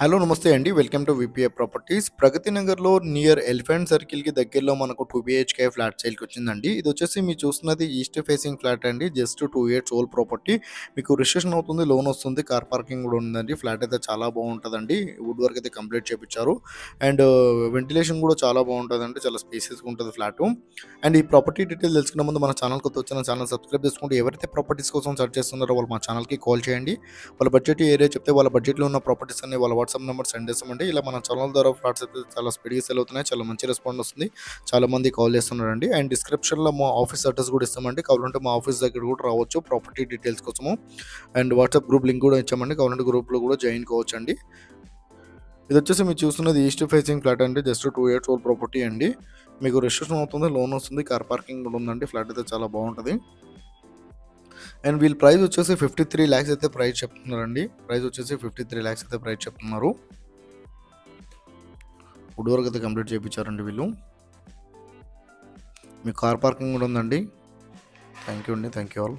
Hello నమస్తే అండి. Welcome to VPA properties. ప్రగతి నగర్‌లో నియర్ ఎలిఫెంట్ సర్కిల్‌కి దగ్గరలో మనకు 2 బీహెచ్‌కే ఫ్లాట్ సేల్‌కొచ్చిందండి. ఇదొచ్చేసి మీరు చూస్తున్నది ఈస్ట్ ఫేసింగ్ ఫ్లాట్ అండి. Just 2 years old property. మీకు రిజిస్ట్రేషన్ అవుతుంది, లోన్ వస్తుంది, కార్ పార్కింగ్ గూడా ఉందండి. ఫ్లాట్ అయితే చాలా బావుంటదండి. వుడ్ వర్క్ అయితే కంప్లీట్ చేపిచ్చారు. అండ్ వెంటిలేషన్ గూడా చాలా బావుంటదండి. చాలా స్పేసియస్‌గా ఉంటది ఫ్లాటు. అండ్ ఈ ప్రాపర్టీ డీటెయిల్ తెలుసుకునే ముందు మన ఛానల్ కొత్తగా వచ్చిన ఛానల్ సబ్స్క్రైబ్ చేసుకుంటూ ఎవరైతే ప్రాపర్టీస్ కోసం సెర్చ్ చేస్తున్నారో వాళ్ళు మా ఛానల్‌కి కాల్ చేయండి. వాళ్ళ బడ్జెట్ ఏరియా చెప్తే వాళ్ళ బడ్జెట్‌లో ఉన్న ప్రాపర్టీస్ అన్ని వాళ్ళ వాట్సాప్ నెంబర్ సెండ్ చేస్తామండి. ఇలా మన ఛానల్ ద్వారా ఫ్లాట్స్ అయితే చాలా స్పీడ్‌గా సేల్ అవుతున్నాయి. చాలా మంచి రెస్పాండ్ వస్తుంది. చాలామంది కాల్ చేస్తున్నారండి. అండ్ డిస్క్రిప్షన్‌లో మా ఆఫీస్ అడ్రస్ కూడా ఇస్తామండి. కావాలంటే మా ఆఫీస్ దగ్గర కూడా రావచ్చు ప్రాపర్టీ డీటెయిల్స్ కోసము. అండ్ వాట్సాప్ గ్రూప్ లింక్ కూడా ఇచ్చామండి. కావాలంటే గ్రూప్‌లో కూడా జాయిన్ కావచ్చండి. ఇదొచ్చేసి మీరు చూస్తున్నది ఈస్ట్ ఫేసింగ్ ఫ్లాట్ అండి. జస్ట్ 2 ఇయర్స్ ఓల్డ్ ప్రాపర్టీ అండి. మీకు రిజిస్ట్రేషన్ అవుతుంది, లోన్ వస్తుంది, కార్ పార్కింగ్ కూడా ఉందండి. ఫ్లాట్ అయితే చాలా బాగుంటది. అండ్ వీళ్ళ ప్రైస్ వచ్చేసి 53 లాక్స్ అయితే ప్రైస్ చెప్తున్నారండి. ప్రైస్ వచ్చేసి 53 లాక్స్ అయితే ప్రైస్ చెప్తున్నారు. వుడ్ వర్క్ అయితే కంప్లీట్ చేయించారండి వీళ్ళు. మీకు కార్ పార్కింగ్ కూడా ఉందండి. థ్యాంక్ యూ అండి. Thank you all.